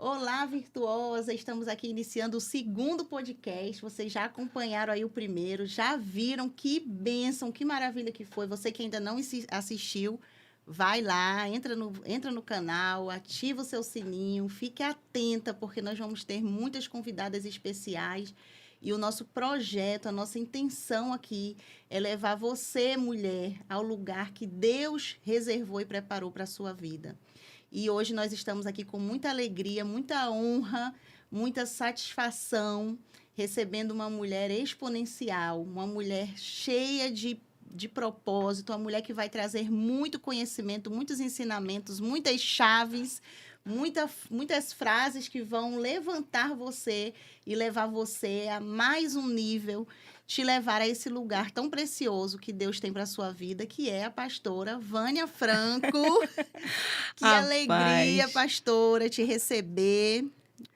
Olá, virtuosa! Estamos aqui iniciando o segundo podcast. Vocês já acompanharam aí o primeiro, já viram que bênção, que maravilha que foi. Você que ainda não assistiu, vai lá, entra no canal, ativa o seu sininho, fique atenta, porque nós vamos ter muitas convidadas especiais. E o nosso projeto, a nossa intenção aqui é levar você, mulher, ao lugar que Deus reservou e preparou para a sua vida. E hoje nós estamos aqui com muita alegria, muita honra, muita satisfação, recebendo uma mulher exponencial, uma mulher cheia de propósito, uma mulher que vai trazer muito conhecimento, muitos ensinamentos, muitas chaves, muitas frases que vão levantar você e levar você a mais um nível, te levar a esse lugar tão precioso que Deus tem para a sua vida, que é a pastora Vânia Franco. Que alegria, pastora, te receber.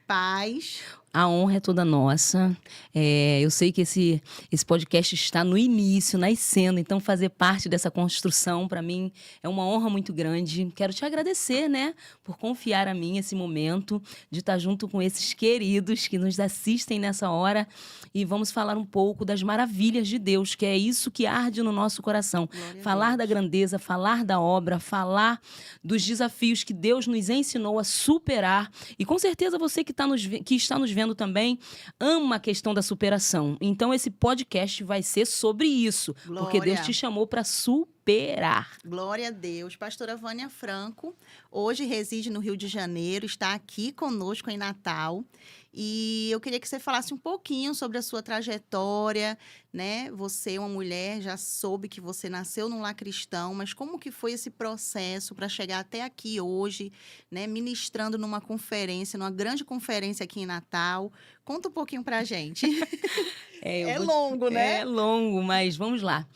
Paz. A honra é toda nossa. Eu sei que esse podcast está no início, nascendo, então fazer parte dessa construção, para mim, é uma honra muito grande. Quero te agradecer, né, por confiar a mim esse momento, de estar junto com esses queridos que nos assistem nessa hora. E vamos falar um pouco das maravilhas de Deus, que é isso que arde no nosso coração. Falar da grandeza, falar da obra, falar dos desafios que Deus nos ensinou a superar. E com certeza você que está nos vendo também ama a questão da superação. Então esse podcast vai ser sobre isso, porque Deus te chamou para superar. Glória a Deus. Pastora Vânia Franco, hoje reside no Rio de Janeiro, está aqui conosco em Natal. E eu queria que você falasse um pouquinho sobre a sua trajetória, né? Você é uma mulher, já soube que você nasceu num lar cristão, mas como que foi esse processo para chegar até aqui hoje, né? Ministrando numa conferência, numa grande conferência aqui em Natal. Conta um pouquinho pra gente. Longo, né? É longo, mas vamos lá.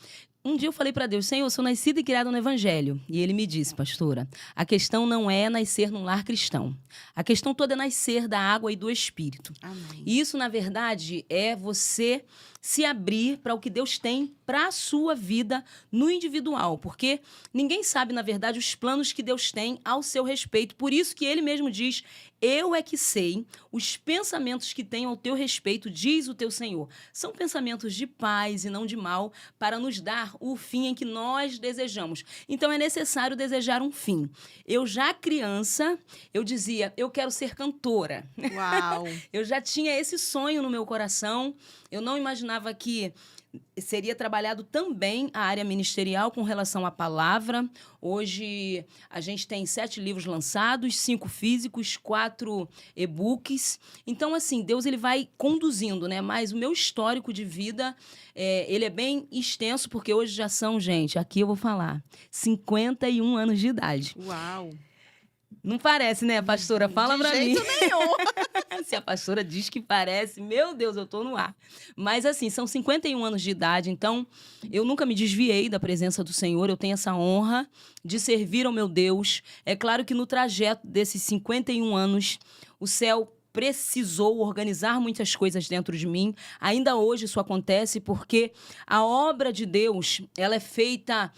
Um dia eu falei para Deus, Senhor, eu sou nascida e criada no Evangelho. E ele me disse, pastora, a questão não é nascer num lar cristão. A questão toda é nascer da água e do Espírito. Amém. E isso, na verdade, é você se abrir para o que Deus tem para a sua vida no individual. Porque ninguém sabe, na verdade, os planos que Deus tem ao seu respeito. Por isso que ele mesmo diz, eu é que sei os pensamentos que tenho ao teu respeito, diz o teu Senhor. São pensamentos de paz e não de mal, para nos dar o fim em que nós desejamos. Então é necessário desejar um fim. Eu já criança, eu dizia, eu quero ser cantora. Uau! Eu já tinha esse sonho no meu coração. Eu não imaginava que seria trabalhado também a área ministerial com relação à palavra. Hoje a gente tem 7 livros lançados, 5 físicos, 4 e-books. Então, assim, Deus ele vai conduzindo, né? Mas o meu histórico de vida, ele é bem extenso, porque hoje já são, gente, aqui eu vou falar, 51 anos de idade. Uau! Não parece, né, pastora? Fala pra mim. De jeito nenhum. Se a pastora diz que parece, meu Deus, eu tô no ar. Mas assim, são 51 anos de idade, então eu nunca me desviei da presença do Senhor, eu tenho essa honra de servir ao meu Deus. É claro que no trajeto desses 51 anos, o céu precisou organizar muitas coisas dentro de mim. Ainda hoje isso acontece porque a obra de Deus, ela é feita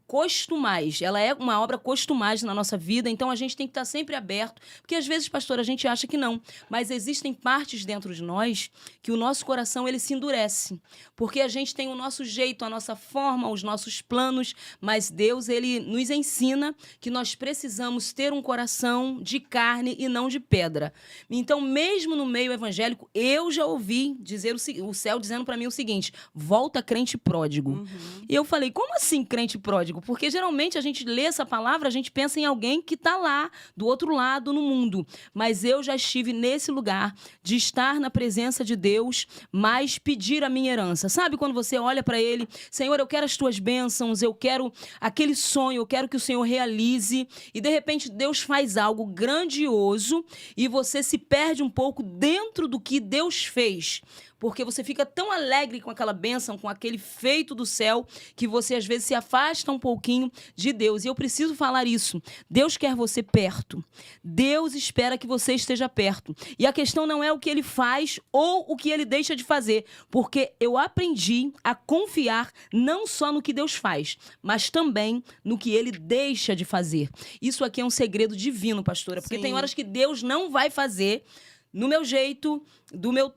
costumais, ela é uma obra costumais na nossa vida, então a gente tem que estar sempre aberto, porque às vezes, pastor, a gente acha que não, mas existem partes dentro de nós que o nosso coração, ele se endurece, porque a gente tem o nosso jeito, a nossa forma, os nossos planos, mas Deus, ele nos ensina que nós precisamos ter um coração de carne e não de pedra. Então, mesmo no meio evangélico, eu já ouvi dizer o céu dizendo para mim o seguinte, volta crente pródigo. Uhum. E eu falei, como assim crente pródigo? Porque geralmente a gente lê essa palavra, a gente pensa em alguém que está lá, do outro lado, no mundo. Mas eu já estive nesse lugar de estar na presença de Deus, mas pedir a minha herança. Sabe quando você olha para ele, Senhor, eu quero as tuas bênçãos, eu quero aquele sonho, eu quero que o Senhor realize. E de repente Deus faz algo grandioso e você se perde um pouco dentro do que Deus fez. porque você fica tão alegre com aquela bênção, com aquele feito do céu, que você às vezes se afasta um pouquinho de Deus. E eu preciso falar isso. Deus quer você perto. Deus espera que você esteja perto. E a questão não é o que ele faz ou o que ele deixa de fazer, porque eu aprendi a confiar não só no que Deus faz, mas também no que ele deixa de fazer. Isso aqui é um segredo divino, pastora, porque tem horas que Deus não vai fazer no meu jeito,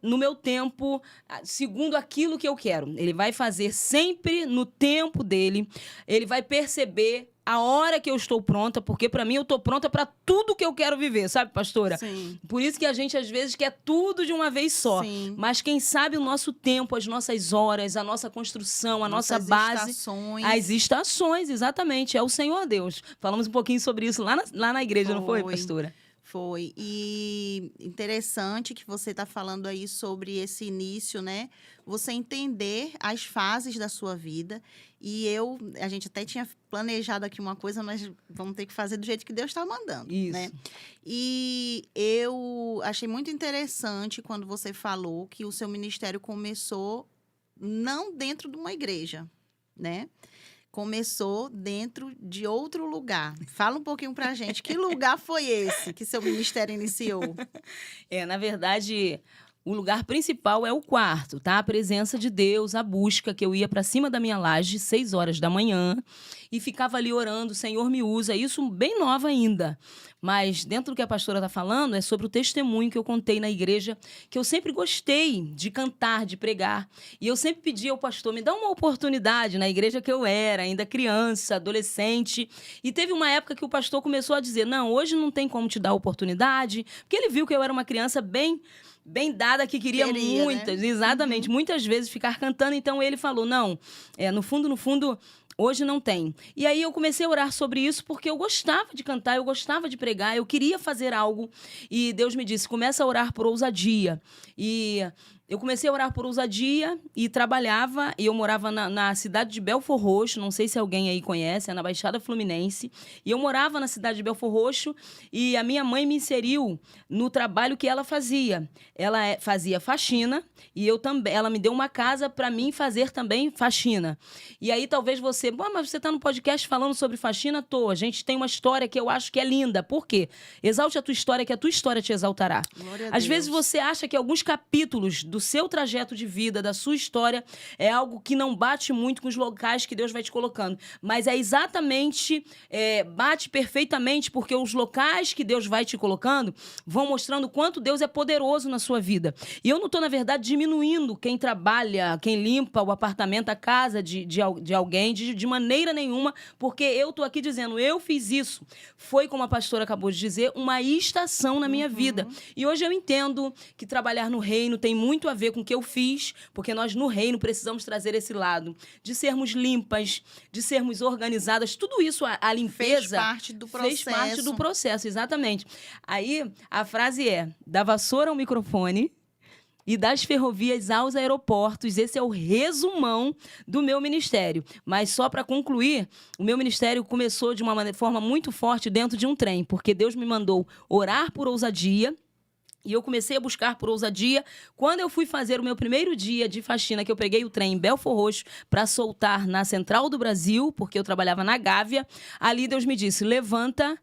no meu tempo, segundo aquilo que eu quero. Ele vai fazer sempre no tempo dele. Ele vai perceber a hora que eu estou pronta, porque para mim eu estou pronta para tudo que eu quero viver, sabe, pastora? Sim. Por isso que a gente às vezes quer tudo de uma vez só. Sim. Mas quem sabe o nosso tempo, as nossas horas, a nossa construção, a nossa base, estações. as estações, exatamente, é o Senhor Deus. Falamos um pouquinho sobre isso lá na igreja, não foi, pastora? Foi. E interessante que você está falando aí sobre esse início, né? Você entender as fases da sua vida. E a gente até tinha planejado aqui uma coisa, mas vamos ter que fazer do jeito que Deus está mandando, Isso. né? E eu achei muito interessante quando você falou que o seu ministério começou não dentro de uma igreja, né? Começou dentro de outro lugar. Fala um pouquinho pra gente, que lugar foi esse que seu ministério iniciou? Na verdade, o lugar principal é o quarto, tá? A presença de Deus, a busca, que eu ia para cima da minha laje, 6 horas da manhã, e ficava ali orando, Senhor, me usa. Isso bem nova ainda. Mas dentro do que a pastora está falando, é sobre o testemunho que eu contei na igreja, que eu sempre gostei de cantar, de pregar. E eu sempre pedi ao pastor, me dá uma oportunidade na igreja que eu era, ainda criança, adolescente. E teve uma época que o pastor começou a dizer, não, hoje não tem como te dar oportunidade, porque ele viu que eu era uma criança bem dada, que queria muitas, né? Exatamente, muitas vezes ficar cantando. Então ele falou, não, no fundo, hoje não tem. E aí eu comecei a orar sobre isso porque eu gostava de cantar, eu gostava de pregar, eu queria fazer algo. E Deus me disse, começa a orar por ousadia. E eu comecei a orar por ousadia e trabalhava, e eu morava na cidade de Belfor Roxo, não sei se alguém aí conhece, é na Baixada Fluminense, e eu morava na cidade de Belfor Roxo, e a minha mãe me inseriu no trabalho que ela fazia. Ela fazia faxina, e ela me deu uma casa para mim fazer também faxina. E aí talvez você, mas você está no podcast falando sobre faxina? Tô. A gente tem uma história que eu acho que é linda. Por quê? Exalte a tua história, que a tua história te exaltará. Às vezes você acha que alguns capítulos do seu trajeto de vida, da sua história, é algo que não bate muito com os locais que Deus vai te colocando. Mas é exatamente, bate perfeitamente, porque os locais que Deus vai te colocando vão mostrando o quanto Deus é poderoso na sua vida. E eu não estou, na verdade, diminuindo quem trabalha, quem limpa o apartamento, a casa de alguém, de maneira nenhuma, porque eu estou aqui dizendo, eu fiz isso. Foi, como a pastora acabou de dizer, uma estação na minha vida. E hoje eu entendo que trabalhar no reino tem muito a ver com o que eu fiz, porque nós no reino precisamos trazer esse lado de sermos limpas, de sermos organizadas, tudo isso, a limpeza fez parte do processo. Fez parte do processo, exatamente. Aí a frase é, da vassoura ao microfone e das ferrovias aos aeroportos. Esse é o resumão do meu ministério. Mas só para concluir, o meu ministério começou de uma forma muito forte dentro de um trem, porque Deus me mandou orar por ousadia. E eu comecei a buscar por ousadia. Quando eu fui fazer o meu primeiro dia de faxina, que eu peguei o trem em Belfor Roxo para soltar na Central do Brasil, porque eu trabalhava na Gávea, ali Deus me disse, levanta,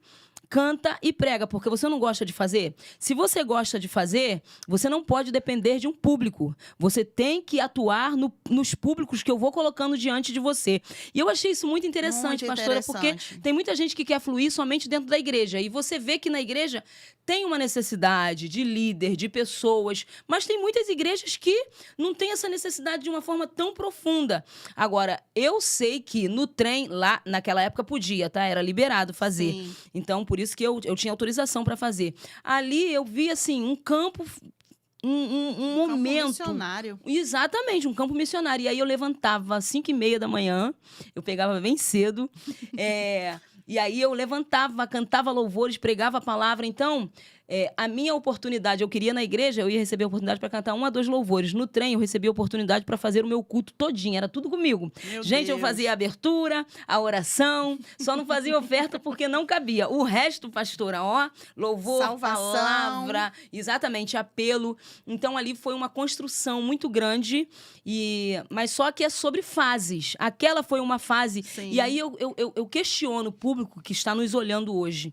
canta e prega, porque você não gosta de fazer? Se você gosta de fazer, você não pode depender de um público. Você tem que atuar nos públicos que eu vou colocando diante de você. E eu achei isso muito interessante, pastora, porque tem muita gente que quer fluir somente dentro da igreja. E você vê que na igreja tem uma necessidade de líder, de pessoas, mas tem muitas igrejas que não têm essa necessidade de uma forma tão profunda. Agora, eu sei que no trem, lá naquela época podia, tá? Era liberado fazer. Sim. Então, por isso que eu tinha autorização para fazer. Ali eu vi, assim, um campo... Um momento... campo missionário. Exatamente, um campo missionário. E aí eu levantava às 5h30 da manhã, eu pegava bem cedo, e aí eu levantava, cantava louvores, pregava a palavra. Então, a minha oportunidade, eu queria na igreja, eu ia receber a oportunidade para cantar 1 a 2 louvores. No trem, eu recebi a oportunidade para fazer o meu culto todinho, era tudo comigo. Meu Gente, eu Deus. fazia a abertura, a oração, só não fazia oferta porque não cabia. O resto, pastora, ó, louvor, Salvação. palavra, exatamente, apelo. Então, ali foi uma construção muito grande, mas só que é sobre fases. Aquela foi uma fase. Sim. E aí eu questiono o público que está nos olhando hoje.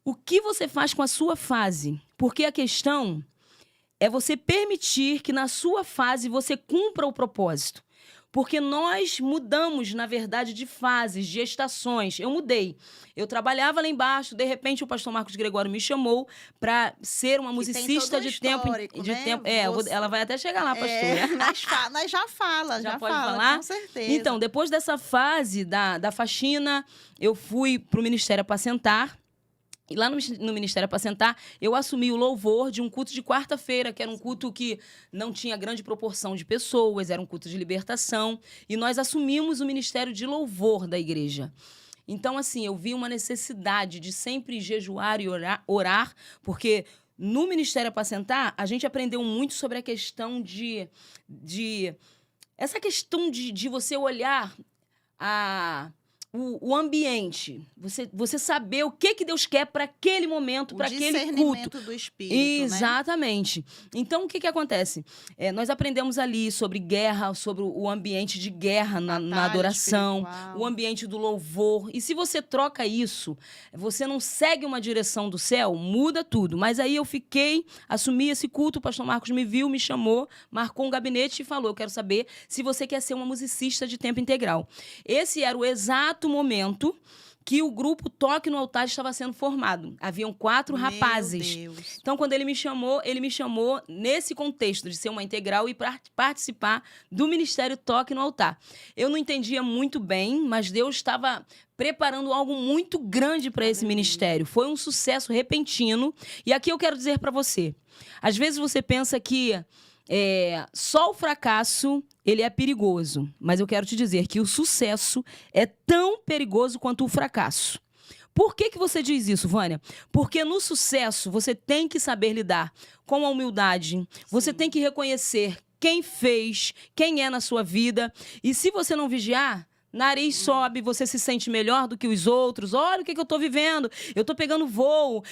O que você faz com a sua fase? Porque a questão é você permitir que na sua fase você cumpra o propósito. Porque nós mudamos, na verdade, de fases, de estações. Eu mudei. Eu trabalhava lá embaixo, de repente o pastor Marcos Gregório me chamou para ser uma musicista de tempo. Ela vai até chegar lá, pastora. Nós já fala, já pode falar? Com certeza. Então, depois dessa fase da faxina, eu fui para o Ministério Apacentar. E lá no Ministério Apacentar, eu assumi o louvor de um culto de quarta-feira, que era um culto que não tinha grande proporção de pessoas, era um culto de libertação. E nós assumimos o Ministério de Louvor da igreja. Então, assim, eu vi uma necessidade de sempre jejuar e orar, porque no Ministério Apacentar, a gente aprendeu muito sobre a questão essa questão de você olhar o ambiente, você saber o que Deus quer para aquele momento, para aquele culto. O discernimento do Espírito, Exatamente. Né? Então, o que acontece? Nós aprendemos ali sobre guerra, sobre o ambiente de guerra na adoração, espiritual. O ambiente do louvor. E se você troca isso, você não segue uma direção do céu, muda tudo. Mas aí eu assumi esse culto, o pastor Marcos me viu, me chamou, marcou um gabinete e falou, eu quero saber se você quer ser uma musicista de tempo integral. Esse era o exato momento que o grupo Toque no Altar estava sendo formado. Haviam 4 rapazes. Deus. Então, quando ele me chamou nesse contexto de ser uma integral e participar do Ministério Toque no Altar. Eu não entendia muito bem, mas Deus estava preparando algo muito grande para esse ministério. Foi um sucesso repentino. E aqui eu quero dizer para você, às vezes você pensa que só o fracasso ele é perigoso, mas eu quero te dizer que o sucesso é tão perigoso quanto o fracasso. Por que você diz isso, Vânia? Porque no sucesso você tem que saber lidar com a humildade, você tem que reconhecer quem fez, quem é na sua vida, e se você não vigiar, nariz sobe, você se sente melhor do que os outros. Olha o que eu estou vivendo. Eu estou pegando voo.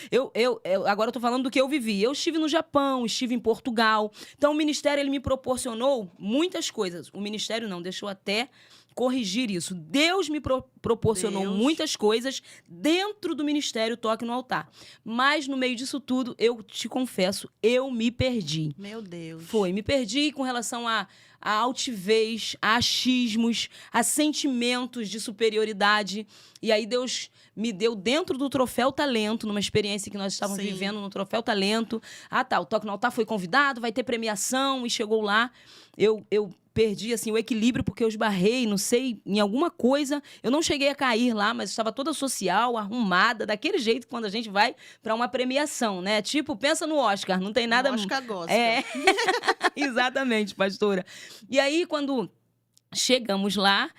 Agora eu estou falando do que eu vivi. Eu estive no Japão, estive em Portugal. Então, o ministério ele me proporcionou muitas coisas. O ministério não, deixou até corrigir isso. Deus me proporcionou muitas coisas dentro do ministério Toque no Altar. Mas, no meio disso tudo, eu te confesso, eu me perdi. Meu Deus. Me perdi com relação a altivez, a achismos, a sentimentos de superioridade. E aí Deus me deu dentro do Troféu Talento, numa experiência que nós estávamos vivendo no Troféu Talento. O Toque no Altar foi convidado, vai ter premiação, e chegou lá. Eu perdi assim, o equilíbrio porque eu esbarrei, não sei, em alguma coisa. Eu não cheguei a cair lá, mas estava toda social, arrumada, daquele jeito quando a gente vai para uma premiação, né? Tipo, pensa no Oscar, não tem nada... No Oscar gospel. Exatamente, pastora. E aí, quando chegamos lá,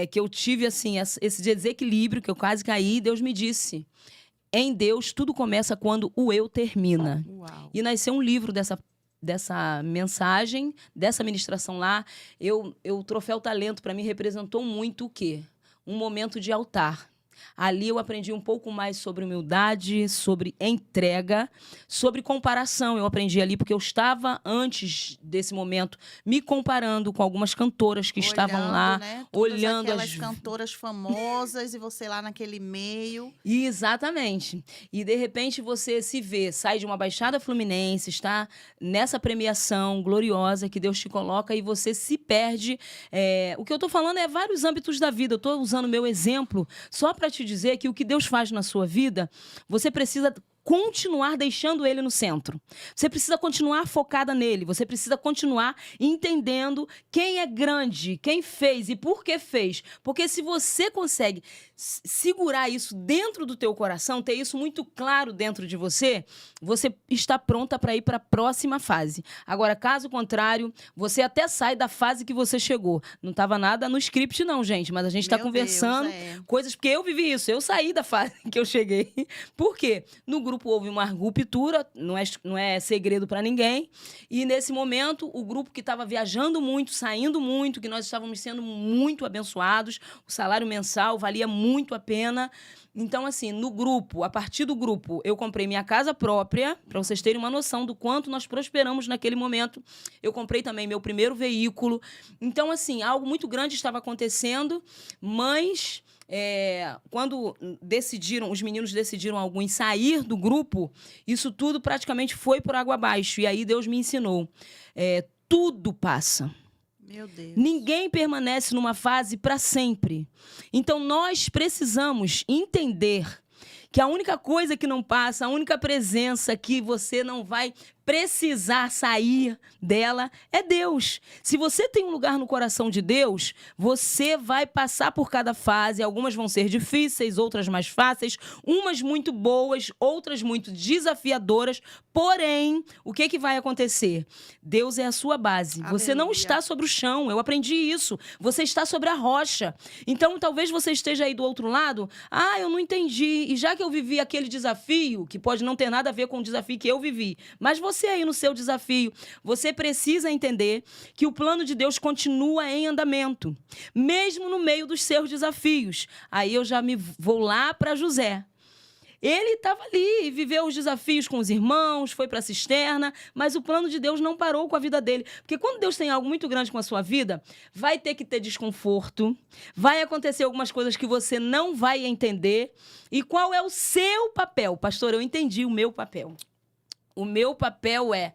que eu tive assim, esse desequilíbrio, que eu quase caí, Deus me disse, em Deus tudo começa quando o eu termina. Uau. E nasceu um livro dessa mensagem, dessa ministração lá. O Troféu Talento, para mim, representou muito o quê? Um momento de altar. Ali eu aprendi um pouco mais sobre humildade, sobre entrega, sobre comparação. Eu aprendi ali porque eu estava, antes desse momento, me comparando com algumas cantoras que estavam lá, né? olhando aquelas cantoras famosas e você lá naquele meio. Exatamente. E, de repente, você se vê, sai de uma Baixada Fluminense, está nessa premiação gloriosa que Deus te coloca e você se perde. O que eu estou falando é vários âmbitos da vida. Eu estou usando o meu exemplo só para te dizer que o que Deus faz na sua vida, você precisa continuar deixando ele no centro. Você precisa continuar focada nele. Você precisa continuar entendendo quem é grande, quem fez e por que fez. Porque se você consegue segurar isso dentro do teu coração, ter isso muito claro dentro de você, você está pronta para ir para a próxima fase. Agora, caso contrário, você até sai da fase que você chegou. Não estava nada no script não, gente, mas a gente está conversando coisas, porque eu vivi isso, eu saí da fase que eu cheguei. Por quê? No grupo houve uma ruptura, não é segredo para ninguém, e nesse momento, o grupo que estava viajando muito, saindo muito, que nós estávamos sendo muito abençoados, o salário mensal valia muito a pena. Então, assim, no grupo, a partir do grupo, eu comprei minha casa própria, para vocês terem uma noção do quanto nós prosperamos naquele momento. Eu comprei também meu primeiro veículo. Então, assim, algo muito grande estava acontecendo, mas quando os meninos decidiram alguns sair do grupo, isso tudo praticamente foi por água abaixo. E aí Deus me ensinou. Tudo passa. Meu Deus. Ninguém permanece numa fase para sempre. Então, nós precisamos entender que a única coisa que não passa, a única presença que você não vai precisar sair dela é Deus. Se você tem um lugar no coração de Deus, você vai passar por cada fase. Algumas vão ser difíceis, outras mais fáceis, umas muito boas, outras muito desafiadoras. Porém, o que vai acontecer? Deus é a sua base. Aleluia. Você não está sobre o chão. Eu aprendi isso. Você está sobre a rocha. Então, talvez você esteja aí do outro lado. Eu não entendi. E já que eu vivi aquele desafio, que pode não ter nada a ver com o desafio que eu vivi, mas você aí no seu desafio, você precisa entender que o plano de Deus continua em andamento, mesmo no meio dos seus desafios. Aí eu já vou lá para José. Ele estava ali, viveu os desafios com os irmãos, foi para a cisterna, mas o plano de Deus não parou com a vida dele. Porque quando Deus tem algo muito grande com a sua vida, vai ter que ter desconforto, vai acontecer algumas coisas que você não vai entender. E qual é o seu papel? Pastor, eu entendi o meu papel. O meu papel é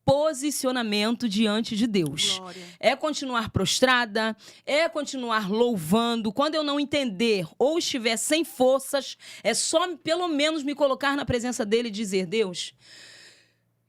posicionamento diante de Deus. Glória. É continuar prostrada, é continuar louvando. Quando eu não entender ou estiver sem forças, é só pelo menos me colocar na presença dele e dizer: Deus,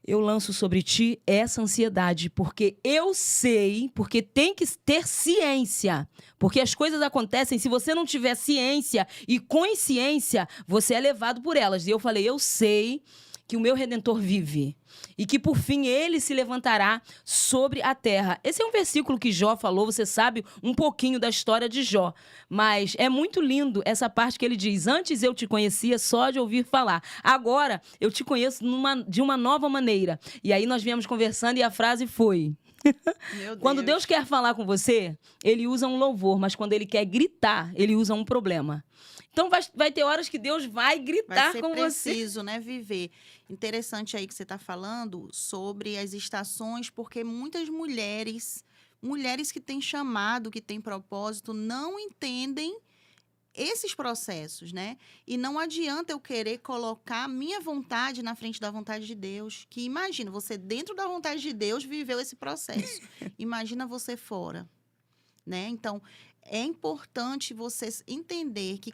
eu lanço sobre ti essa ansiedade, porque eu sei, porque tem que ter ciência, porque as coisas acontecem, se você não tiver ciência e consciência, você é levado por elas. E eu falei: eu sei que o meu Redentor vive e que, por fim, ele se levantará sobre a terra. Esse é um versículo que Jó falou, você sabe um pouquinho da história de Jó, mas é muito lindo essa parte que ele diz: antes eu te conhecia só de ouvir falar, agora eu te conheço de uma nova maneira. E aí nós viemos conversando e a frase foi... Quando Deus quer falar com você, ele usa um louvor, mas quando ele quer gritar, ele usa um problema. Então, vai ter horas que Deus vai gritar com você. Vai ser preciso, né, viver. Interessante aí que você está falando sobre as estações, porque muitas mulheres que têm chamado, que têm propósito, não entendem esses processos, né? E não adianta eu querer colocar a minha vontade na frente da vontade de Deus. Que imagina, você dentro da vontade de Deus viveu esse processo. Imagina você fora, né? Então, é importante você entender que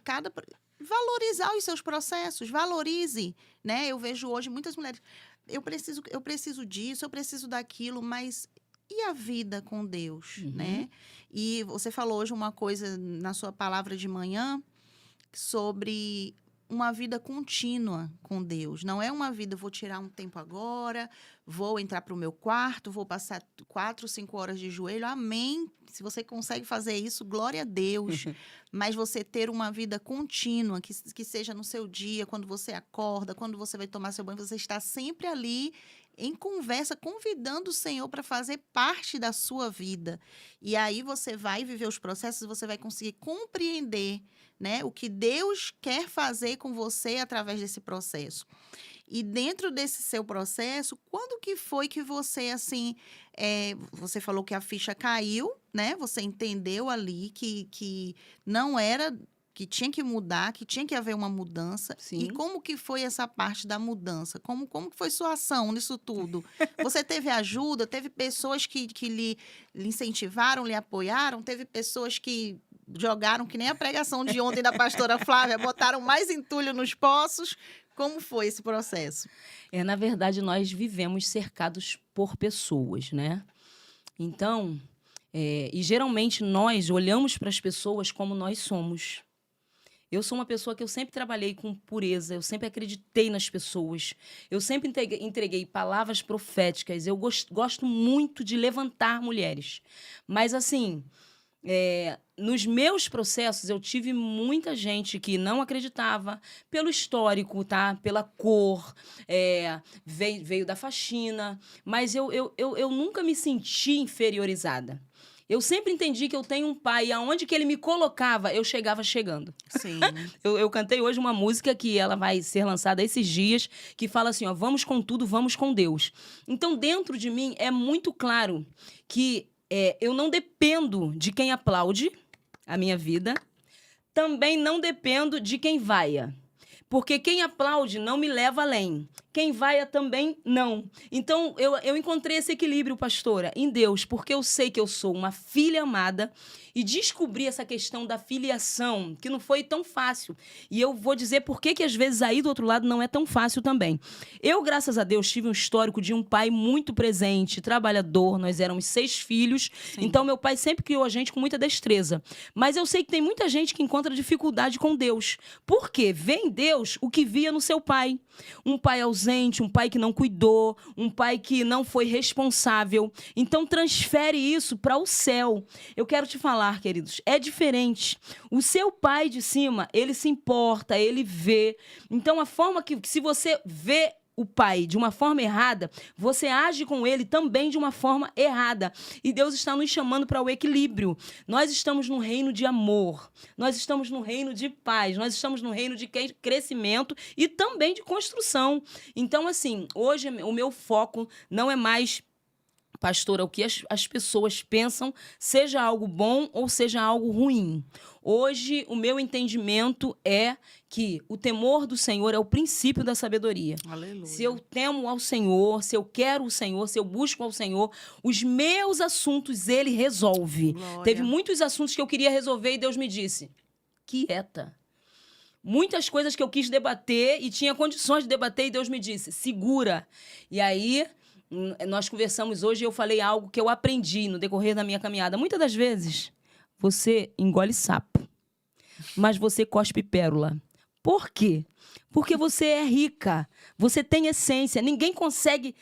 valorizar os seus processos, valorize, né? Eu vejo hoje muitas mulheres, eu preciso disso, eu preciso daquilo, mas e a vida com Deus, né? E você falou hoje uma coisa na sua palavra de manhã sobre uma vida contínua com Deus. Não é uma vida, vou tirar um tempo agora, vou entrar para o meu quarto, vou passar 4, 5 horas de joelho. Amém. Se você consegue fazer isso, glória a Deus. Mas você ter uma vida contínua, que seja no seu dia, quando você acorda, quando você vai tomar seu banho, você está sempre ali em conversa, convidando o Senhor para fazer parte da sua vida. E aí você vai viver os processos, você vai conseguir compreender, né, o que Deus quer fazer com você através desse processo. E dentro desse seu processo, quando que foi que você, assim, você falou que a ficha caiu, né? Você entendeu ali que não era, que tinha que mudar, que tinha que haver uma mudança. Sim. E como que foi essa parte da mudança? Como que foi sua ação nisso tudo? Você teve ajuda? Teve pessoas que lhe incentivaram, lhe apoiaram? Teve pessoas que jogaram, que nem a pregação de ontem da pastora Flávia, botaram mais entulho nos poços? Como foi esse processo? Na verdade, nós vivemos cercados por pessoas, né? Então, e geralmente nós olhamos para as pessoas como nós somos. Eu sou uma pessoa que eu sempre trabalhei com pureza, eu sempre acreditei nas pessoas, eu sempre entreguei palavras proféticas, eu gosto muito de levantar mulheres. Mas, assim, nos meus processos, eu tive muita gente que não acreditava pelo histórico, tá? Pela cor, veio da faxina, mas eu nunca me senti inferiorizada. Eu sempre entendi que eu tenho um pai, e aonde que ele me colocava, eu chegava chegando. Sim. Eu cantei hoje uma música que ela vai ser lançada esses dias, que fala assim, ó, vamos com tudo, vamos com Deus. Então, dentro de mim, é muito claro que eu não dependo de quem aplaude a minha vida, também não dependo de quem vaia. Porque quem aplaude não me leva além. Quem vaia também não. Então, eu encontrei esse equilíbrio, pastora, em Deus, porque eu sei que eu sou uma filha amada e descobri essa questão da filiação, que não foi tão fácil. E eu vou dizer por que às vezes aí do outro lado não é tão fácil também. Eu, graças a Deus, tive um histórico de um pai muito presente, trabalhador, nós éramos 6 filhos, Sim. então meu pai sempre criou a gente com muita destreza. Mas eu sei que tem muita gente que encontra dificuldade com Deus. Por quê? Vê em Deus o que via no seu pai. Um pai ausente, um pai que não cuidou, um pai que não foi responsável. Então transfere isso para o céu. Eu quero te falar, queridos, é diferente. O seu pai de cima, ele se importa, ele vê. Então a forma que se você vê o pai de uma forma errada, você age com ele também de uma forma errada. E Deus está nos chamando para o equilíbrio. Nós estamos num reino de amor, nós estamos num reino de paz, nós estamos num reino de crescimento e também de construção. Então, assim, hoje o meu foco não é mais, pastora, o que as pessoas pensam, seja algo bom ou seja algo ruim. Hoje, o meu entendimento é que o temor do Senhor é o princípio da sabedoria. Aleluia. Se eu temo ao Senhor, se eu quero o Senhor, se eu busco ao Senhor, os meus assuntos Ele resolve. Glória. Teve muitos assuntos que eu queria resolver e Deus me disse, quieta. Muitas coisas que eu quis debater e tinha condições de debater e Deus me disse, segura. E aí, nós conversamos hoje e eu falei algo que eu aprendi no decorrer da minha caminhada. Muitas das vezes, você engole sapo, mas você cospe pérola. Por quê? Porque você é rica, você tem essência. Ninguém consegue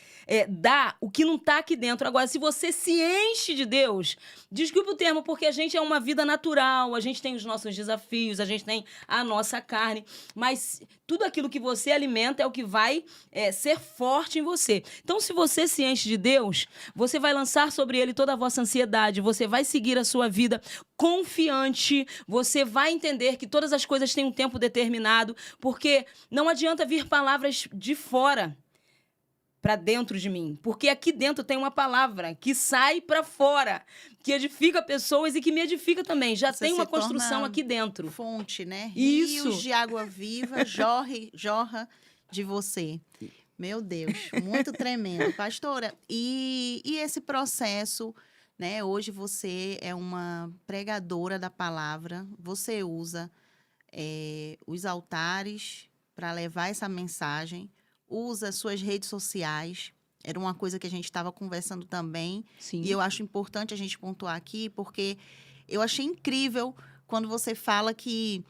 dar o que não está aqui dentro. Agora, se você se enche de Deus, desculpe o termo, porque a gente é uma vida natural, a gente tem os nossos desafios, a gente tem a nossa carne, mas tudo aquilo que você alimenta é o que vai ser forte em você. Então, se você se enche de Deus, você vai lançar sobre Ele toda a vossa ansiedade, você vai seguir a sua vida confiante, você vai entender que todas as coisas têm um tempo determinado, porque não adianta vir palavras de fora para dentro de mim, porque aqui dentro tem uma palavra que sai para fora, que edifica pessoas e que me edifica também. Já Você tem uma se torna construção aqui dentro. fonte, né? Isso. Rios de água viva jorra de você. Meu Deus, muito tremendo. Pastora, e esse processo, né? Hoje você é uma pregadora da palavra, você usa os altares para levar essa mensagem, usa suas redes sociais. Era uma coisa que a gente estava conversando também. Sim. E eu acho importante a gente pontuar aqui, porque eu achei incrível quando você fala que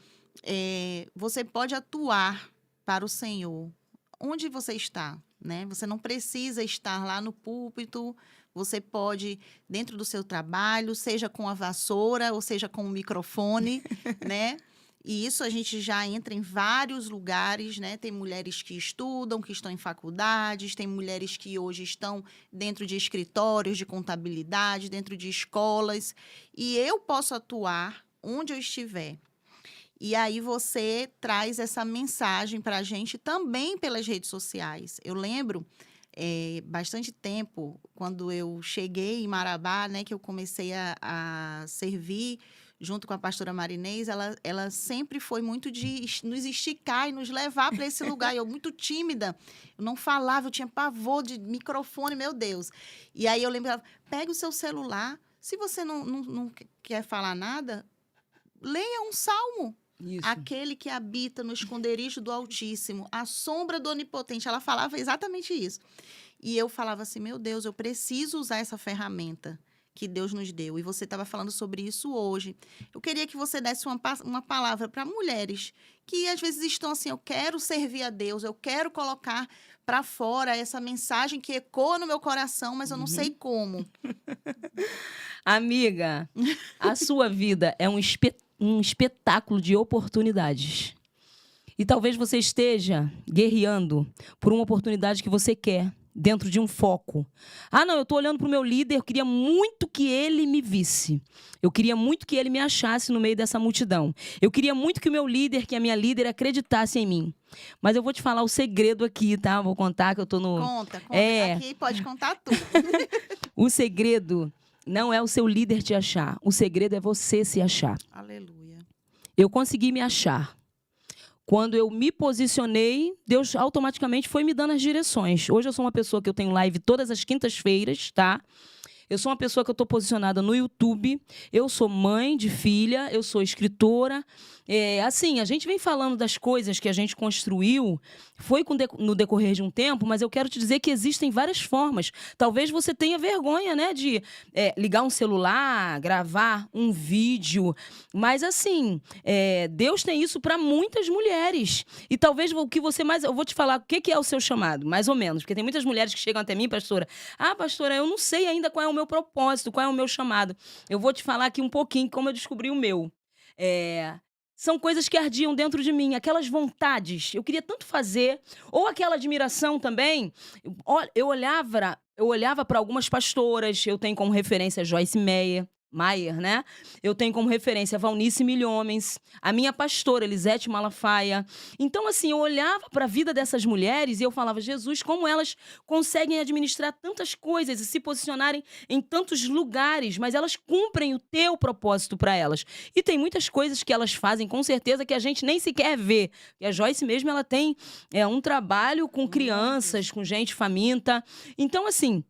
você pode atuar para o Senhor onde você está, né? Você não precisa estar lá no púlpito, você pode, dentro do seu trabalho, seja com a vassoura ou seja com o microfone, né? E isso a gente já entra em vários lugares, né? Tem mulheres que estudam, que estão em faculdades, tem mulheres que hoje estão dentro de escritórios de contabilidade, dentro de escolas. E eu posso atuar onde eu estiver. E aí você traz essa mensagem para a gente também pelas redes sociais. Eu lembro, bastante tempo, quando eu cheguei em Marabá, né? Que eu comecei a servir junto com a pastora Marinês, ela sempre foi muito de nos esticar e nos levar para esse lugar. Eu muito tímida, eu não falava, eu tinha pavor de microfone, meu Deus. E aí eu lembrava, pega o seu celular, se você não quer falar nada, leia um salmo. Isso. Aquele que habita no esconderijo do Altíssimo, a sombra do Onipotente. Ela falava exatamente isso. E eu falava assim, meu Deus, eu preciso usar essa ferramenta que Deus nos deu. E você estava falando sobre isso hoje. Eu queria que você desse uma palavra para mulheres que às vezes estão assim, eu quero servir a Deus, eu quero colocar para fora essa mensagem que ecoa no meu coração, mas eu não sei como. Amiga, a sua vida é um espetáculo de oportunidades. E talvez você esteja guerreando por uma oportunidade que você quer, dentro de um foco. Ah, não, eu estou olhando para o meu líder, eu queria muito que ele me visse. Eu queria muito que ele me achasse no meio dessa multidão. Eu queria muito que o meu líder, que a minha líder, acreditasse em mim. Mas eu vou te falar o segredo aqui, tá? Vou contar que eu estou no... Conta. Aqui pode contar tudo. O segredo não é o seu líder te achar. O segredo é você se achar. Aleluia. Eu consegui me achar. Quando eu me posicionei, Deus automaticamente foi me dando as direções. Hoje eu sou uma pessoa que eu tenho live todas as quintas-feiras, tá? Eu sou uma pessoa que eu estou posicionada no YouTube. Eu sou mãe de filha, eu sou escritora. Assim, a gente vem falando das coisas que a gente construiu, foi no decorrer de um tempo, mas eu quero te dizer que existem várias formas. Talvez você tenha vergonha, né, de ligar um celular, gravar um vídeo. Mas, assim, Deus tem isso para muitas mulheres. E talvez o que você mais... Eu vou te falar o que é o seu chamado, mais ou menos. Porque tem muitas mulheres que chegam até mim, pastora. Ah, pastora, eu não sei ainda qual é o meu propósito, qual é o meu chamado. Eu vou te falar aqui um pouquinho como eu descobri o meu. São coisas que ardiam dentro de mim, aquelas vontades. Eu queria tanto fazer. Ou aquela admiração também. Eu olhava para algumas pastoras, eu tenho como referência Joyce Meyer, né? Eu tenho como referência Valnice Milhomens, a minha pastora Elisete Malafaia. Então, assim, eu olhava para a vida dessas mulheres e eu falava, Jesus, como elas conseguem administrar tantas coisas e se posicionarem em tantos lugares, mas elas cumprem o teu propósito para elas. E tem muitas coisas que elas fazem, com certeza, que a gente nem sequer vê. E a Joyce mesmo, ela tem um trabalho com crianças, com gente faminta. Então, assim,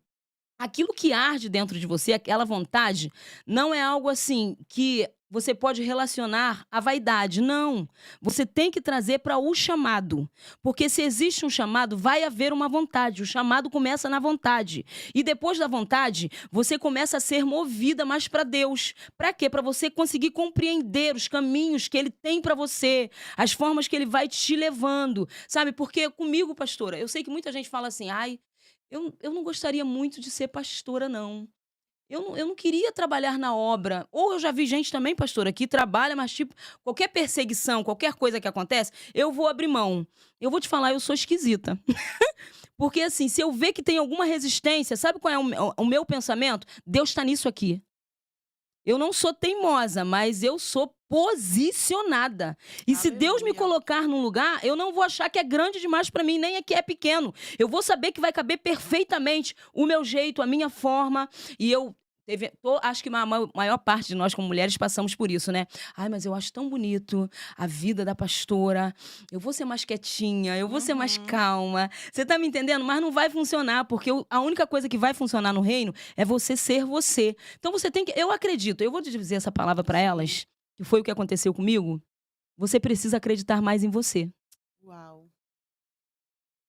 aquilo que arde dentro de você, aquela vontade, não é algo assim que você pode relacionar à vaidade. Não. Você tem que trazer para o chamado. Porque se existe um chamado, vai haver uma vontade. O chamado começa na vontade. E depois da vontade, você começa a ser movida mais para Deus. Para quê? Para você conseguir compreender os caminhos que Ele tem para você, as formas que Ele vai te levando. Sabe? Porque comigo, pastora, eu sei que muita gente fala assim, eu não gostaria muito de ser pastora, não. Eu não queria trabalhar na obra. Ou eu já vi gente também, pastora, que trabalha, mas tipo, qualquer perseguição, qualquer coisa que acontece, eu vou abrir mão. Eu vou te falar, eu sou esquisita. Porque assim, se eu ver que tem alguma resistência, sabe qual é o meu pensamento? Deus está nisso aqui. Eu não sou teimosa, mas eu sou posicionada. E se Deus me colocar num lugar, eu não vou achar que é grande demais para mim, nem é que é pequeno. Eu vou saber que vai caber perfeitamente o meu jeito, a minha forma. E acho que a maior parte de nós, como mulheres, passamos por isso, né? Ai, mas eu acho tão bonito a vida da pastora. Eu vou ser mais quietinha, eu vou ser mais calma. Você tá me entendendo? Mas não vai funcionar, porque a única coisa que vai funcionar no reino é você ser você. Então você tem que... Eu acredito, eu vou te dizer essa palavra para elas, que foi o que aconteceu comigo. Você precisa acreditar mais em você. Uau.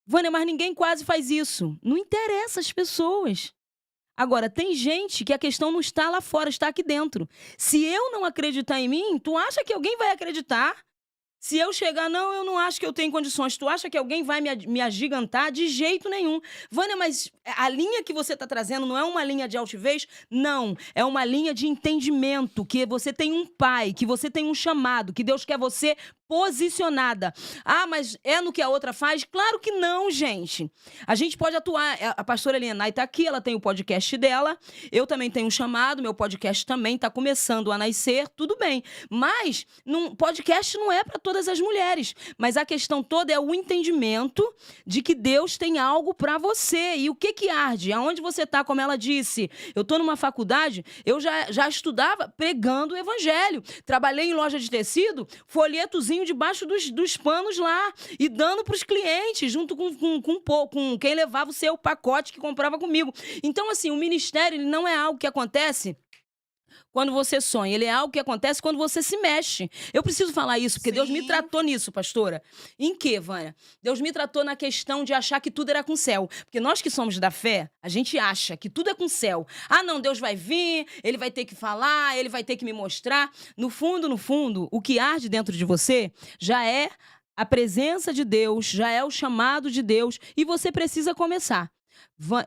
Vânia, mas ninguém quase faz isso. Não interessa as pessoas. Agora, tem gente que a questão não está lá fora, está aqui dentro. Se eu não acreditar em mim, tu acha que alguém vai acreditar? Se eu chegar, não, eu não acho que eu tenho condições. Tu acha que alguém vai me agigantar? De jeito nenhum. Vânia, mas a linha que você está trazendo não é uma linha de altivez? Não, é uma linha de entendimento, que você tem um pai, que você tem um chamado, que Deus quer você posicionada. Ah, mas é no que a outra faz? Claro que não, gente. A gente pode atuar. A pastora Eliana está aqui, ela tem o podcast dela. Eu também tenho um chamado, meu podcast também está começando a nascer, tudo bem. Mas podcast não é para todas as mulheres. Mas a questão toda é o entendimento de que Deus tem algo para você. E o que arde? Aonde você está, como ela disse? Eu estou numa faculdade, eu já estudava pregando o evangelho. Trabalhei em loja de tecido, folhetozinho debaixo dos panos lá e dando para os clientes, junto com quem levava o seu pacote que comprava comigo. Então, assim, o ministério ele não é algo que acontece quando você sonha. Ele é algo que acontece quando você se mexe. Eu preciso falar isso, porque Deus me Sim. tratou nisso, pastora. Em quê, Vânia? Deus me tratou na questão de achar que tudo era com céu. Porque nós que somos da fé, a gente acha que tudo é com céu. Ah, não, Deus vai vir, ele vai ter que falar, ele vai ter que me mostrar. No fundo, o que arde dentro de você já é a presença de Deus, já é o chamado de Deus, e você precisa começar.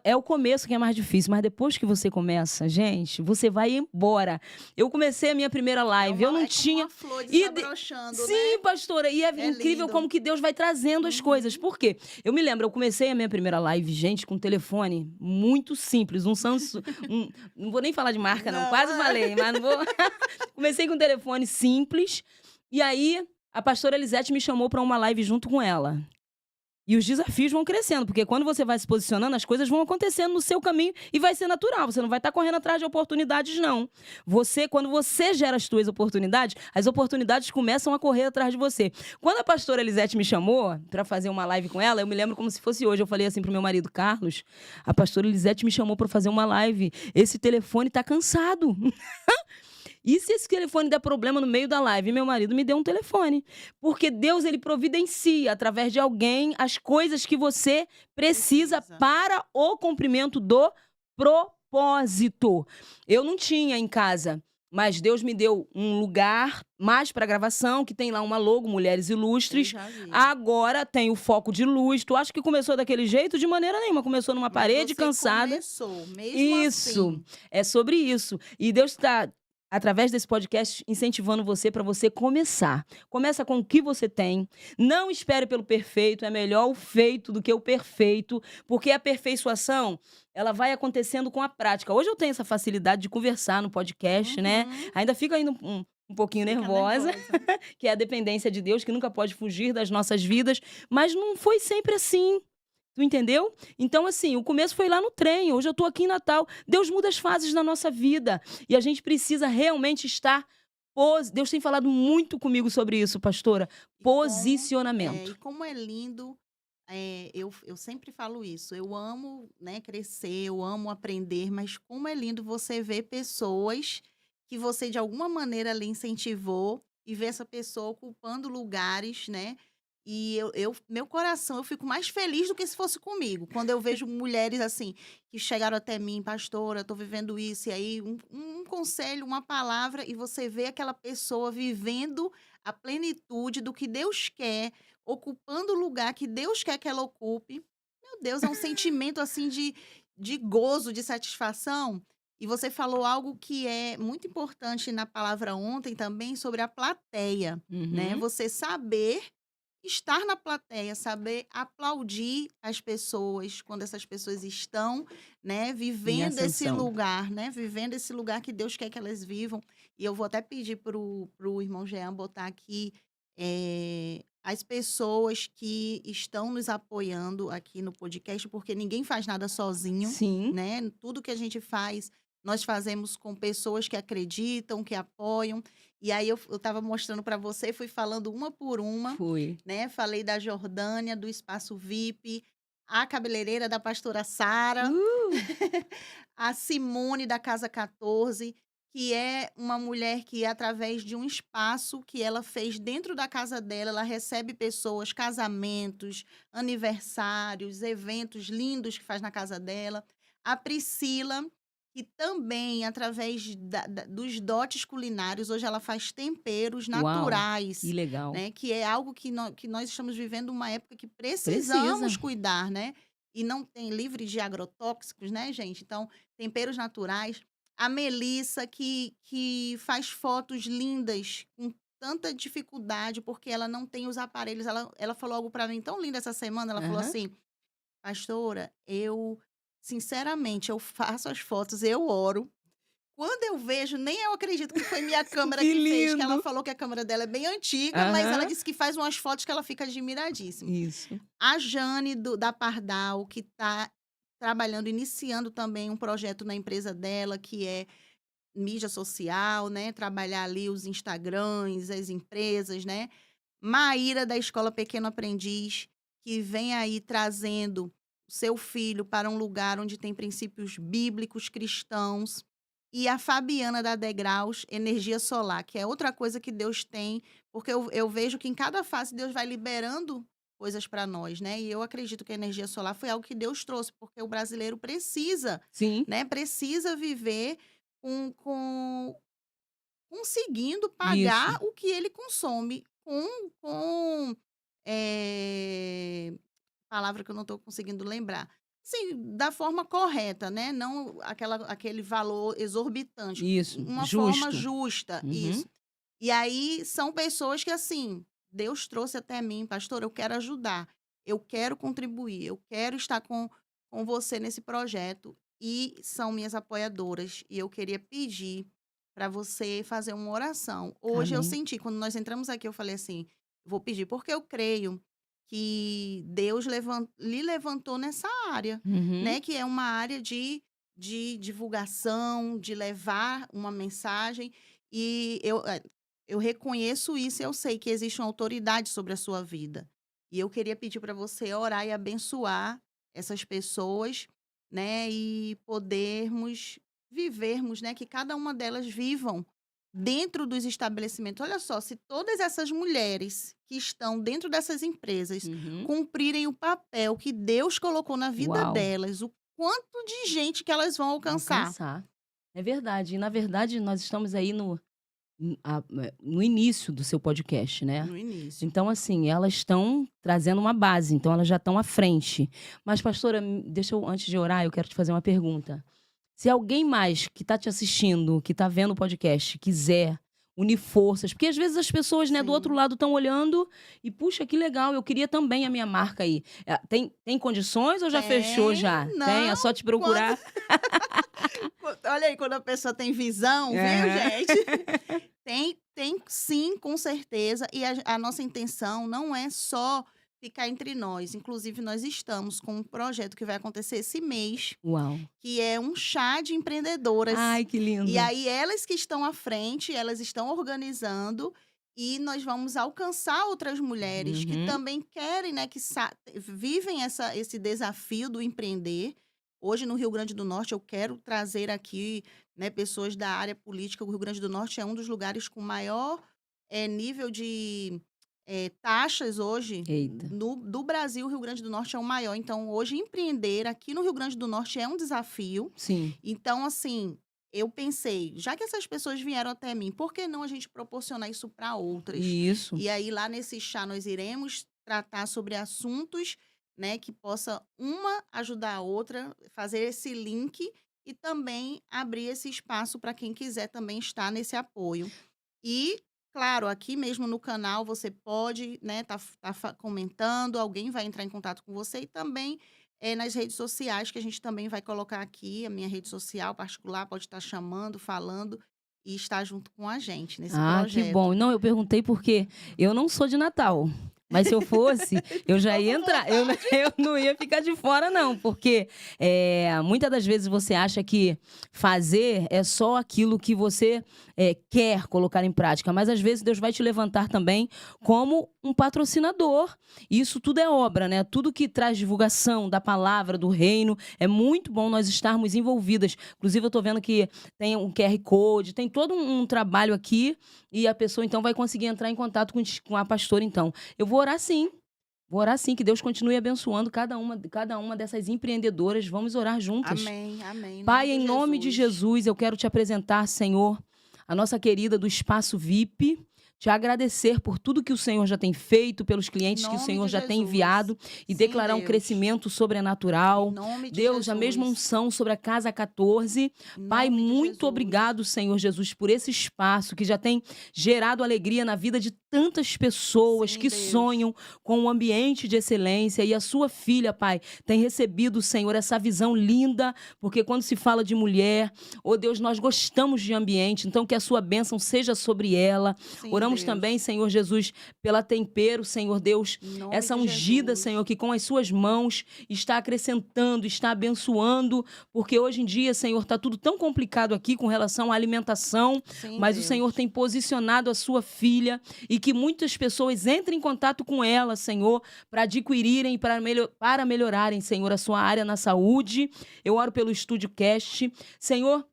É o começo que é mais difícil, mas depois que você começa, gente, você vai embora. Eu comecei a minha primeira live, eu não É como tinha. uma flor E de- desabrochando, Sim, né? pastora, e é É incrível lindo. como que Deus vai trazendo as coisas. Por quê? Eu me lembro, eu comecei a minha primeira live, gente, com um telefone muito simples, um Samsung. Não vou nem falar de marca, não. Não, Quase é. falei, mas não vou. Comecei com um telefone simples, e aí a pastora Elisete me chamou para uma live junto com ela. E os desafios vão crescendo, porque quando você vai se posicionando, as coisas vão acontecendo no seu caminho e vai ser natural. Você não vai estar correndo atrás de oportunidades, não. Quando você gera as suas oportunidades, as oportunidades começam a correr atrás de você. Quando a pastora Elisete me chamou para fazer uma live com ela, eu me lembro como se fosse hoje. Eu falei assim pro meu marido, Carlos, a pastora Elisete me chamou para fazer uma live. Esse telefone tá cansado. E se esse telefone der problema no meio da live? Meu marido me deu um telefone. Porque Deus, ele providencia, através de alguém, as coisas que você precisa para o cumprimento do propósito. Eu não tinha em casa, mas Deus me deu um lugar mais para gravação, que tem lá uma logo, Mulheres Eu Ilustres. já vi. Agora tem o foco de luz. Tu acha que começou daquele jeito? De maneira nenhuma. Começou numa Mas parede, você cansada. começou, mesmo Isso, assim. é sobre isso. E Deus está, através desse podcast, incentivando você para você começar. Começa com o que você tem. Não espere pelo perfeito, é melhor o feito do que o perfeito, porque a aperfeiçoação, ela vai acontecendo com a prática. Hoje eu tenho essa facilidade de conversar no podcast, né? Uhum. Ainda fico ainda um pouquinho Fica nervosa, nervosa. que é a dependência de Deus, que nunca pode fugir das nossas vidas, mas não foi sempre assim. Tu entendeu? Então, assim, o começo foi lá no trem. Hoje eu tô aqui em Natal. Deus muda as fases da nossa vida. E a gente precisa realmente estar. Deus tem falado muito comigo sobre isso, pastora. E Posicionamento. como é lindo, eu sempre falo isso, eu amo, né, crescer, eu amo aprender, mas como é lindo você ver pessoas que você de alguma maneira ali incentivou e ver essa pessoa ocupando lugares, né? E meu coração, eu fico mais feliz do que se fosse comigo. Quando eu vejo mulheres assim, que chegaram até mim, pastora, estou vivendo isso, e aí um conselho, uma palavra, e você vê aquela pessoa vivendo a plenitude do que Deus quer, ocupando o lugar que Deus quer que ela ocupe. Meu Deus, é um sentimento assim de gozo, de satisfação. E você falou algo que é muito importante na palavra ontem também sobre a plateia, né? Uhum. Você saber estar na plateia, saber aplaudir as pessoas quando essas pessoas estão, né, Em vivendo esse ascensão. lugar, né, vivendo esse lugar que Deus quer que elas vivam. E eu vou até pedir pro irmão Jean botar aqui as pessoas que estão nos apoiando aqui no podcast, porque ninguém faz nada sozinho, Sim, né? Tudo que a gente faz, nós fazemos com pessoas que acreditam, que apoiam. E aí eu estava mostrando para você, fui falando uma por uma, fui. né? Falei da Jordânia, do Espaço VIP, a cabeleireira da pastora Sara, a Simone da Casa 14, que é uma mulher que, através de um espaço que ela fez dentro da casa dela, ela recebe pessoas, casamentos, aniversários, eventos lindos que faz na casa dela. A Priscila, que também, através dos dotes culinários, hoje ela faz temperos Uau, naturais, que legal. né? Que é algo que nós estamos vivendo uma época que Precisa. precisamos cuidar, né? E não tem livre de agrotóxicos, né, gente? Então, temperos naturais. A Melissa, que faz fotos lindas com tanta dificuldade, porque ela não tem os aparelhos. Ela falou algo para mim tão lindo essa semana. Ela falou Aham. assim: pastora, sinceramente, eu faço as fotos, eu oro. Quando eu vejo, nem eu acredito que foi minha câmera Que que fez, que ela lindo. falou que a câmera dela é bem antiga, mas ela Aham. disse que faz umas fotos que ela fica admiradíssima. Isso. A Jane da Pardal, que está trabalhando, iniciando também um projeto na empresa dela, que é mídia social, né? Trabalhar ali os Instagrams, as empresas, né? Maíra, da Escola Pequeno Aprendiz, que vem aí trazendo o seu filho para um lugar onde tem princípios bíblicos cristãos. e a Fabiana da Degraus Energia Solar, que é outra coisa que Deus tem, porque eu vejo que em cada fase Deus vai liberando coisas para nós, né? E eu acredito que a energia solar foi algo que Deus trouxe, porque o brasileiro precisa, Sim, né? Precisa viver com conseguindo isso. pagar o que ele consome com palavra que eu não estou conseguindo lembrar. Sim, da forma correta, né? Não aquele valor exorbitante, Isso, uma forma justo. justa, Uhum. isso. E aí são pessoas que assim, Deus trouxe até mim, pastor, eu quero ajudar, eu quero contribuir, eu quero estar com você nesse projeto e são minhas apoiadoras e eu queria pedir para você fazer uma oração. Hoje eu Amém. senti, quando nós entramos aqui, eu falei assim, vou pedir porque eu creio que Deus lhe levantou nessa área, Uhum. né? Que é uma área de divulgação, de levar uma mensagem. E eu reconheço isso e eu sei que existe uma autoridade sobre a sua vida. E eu queria pedir para você orar e abençoar essas pessoas, né? E podermos vivermos, né? Que cada uma delas vivam dentro dos estabelecimentos. Olha só, se todas essas mulheres que estão dentro dessas empresas Uhum. cumprirem o papel que Deus colocou na vida Uau, delas, o quanto de gente que elas vão alcançar. alcançar. É verdade. E, na verdade, nós estamos aí no início do seu podcast, né? No início. Então, assim, elas estão trazendo uma base, então elas já estão à frente. Mas, pastora, deixa eu, antes de orar, eu quero te fazer uma pergunta. Se alguém mais que está te assistindo, que está vendo o podcast, quiser unir forças, porque às vezes as pessoas, né, do outro Sim. lado estão olhando e, puxa, que legal, eu queria também a minha marca aí. Tem condições ou já fechou Tem, já? Tem, é não, só te quando procurar. olha aí, quando a pessoa tem visão, viu, Aham. gente? Tem sim, com certeza. E a nossa intenção não é só ficar entre nós. Inclusive, nós estamos com um projeto que vai acontecer esse mês, Uau. que é um chá de empreendedoras. Ai, que E lindo. aí, elas que estão à frente, elas estão organizando. E nós vamos alcançar outras mulheres que Uhum. também querem, né, que vivem esse desafio do empreender. Hoje, no Rio Grande do Norte, eu quero trazer aqui, né, pessoas da área política. O Rio Grande do Norte é um dos lugares com maior nível de taxas hoje. Eita. Do Brasil, o Rio Grande do Norte é o maior. Então, hoje, empreender aqui no Rio Grande do Norte é um desafio. Sim. Então, assim, eu pensei, já que essas pessoas vieram até mim, por que não a gente proporcionar isso para outras? Isso. E aí, lá nesse chá, nós iremos tratar sobre assuntos, né, que possa uma ajudar a outra, fazer esse link e também abrir esse espaço para quem quiser também estar nesse apoio. E, claro, aqui mesmo no canal você pode, né, comentando, alguém vai entrar em contato com você e também nas redes sociais, que a gente também vai colocar aqui, a minha rede social particular pode estar chamando, falando e estar junto com a gente nesse Ah, que bom. projeto. Não, eu perguntei porque eu não sou de Natal. Mas se eu fosse, eu já Tô ia com entrar. Eu, vontade. eu não ia ficar de fora, não. Porque muitas das vezes você acha que fazer é só aquilo que você quer colocar em prática. Mas às vezes Deus vai te levantar também como um patrocinador. E isso tudo é obra, né? Tudo que traz divulgação da palavra, do reino. É muito bom nós estarmos envolvidas. Inclusive, eu estou vendo que tem um QR Code, tem todo um trabalho aqui e a pessoa então vai conseguir entrar em contato com a pastora então. Eu vou orar sim, que Deus continue abençoando cada uma dessas empreendedoras. Vamos orar juntas. Amém, amém, em nome Pai, de em nome de Jesus. Jesus, eu quero te apresentar, Senhor, a nossa querida do Espaço VIP. Te agradecer por tudo que o Senhor já tem feito, pelos Em clientes que o nome Senhor de já tem Jesus. enviado e Sim, declarar um Deus. crescimento Em sobrenatural. nome de Deus, a mesma Jesus. unção sobre a Casa 14. Em Pai, nome de muito Jesus. obrigado, Senhor Jesus, por esse espaço que já tem gerado alegria na vida de tantas pessoas Sim, que Deus. sonham com um ambiente de excelência. E a sua filha, Pai, tem recebido, Senhor, essa visão linda, porque quando se fala de mulher, oh Deus, nós gostamos de ambiente, então que a sua bênção seja sobre ela. Sim, Oramos também, Deus. Senhor Jesus, pela Tempero, Senhor Deus, Em nome essa de ungida, Jesus. Senhor, que com as suas mãos está acrescentando, está abençoando, porque hoje em dia, Senhor, está tudo tão complicado aqui com relação à alimentação, Sim, mas o Senhor Deus. tem posicionado a sua filha e que muitas pessoas entrem em contato com ela, Senhor, para adquirirem, para melhorarem, Senhor, a sua área na saúde. Eu oro pelo Estúdio Cast. Senhor,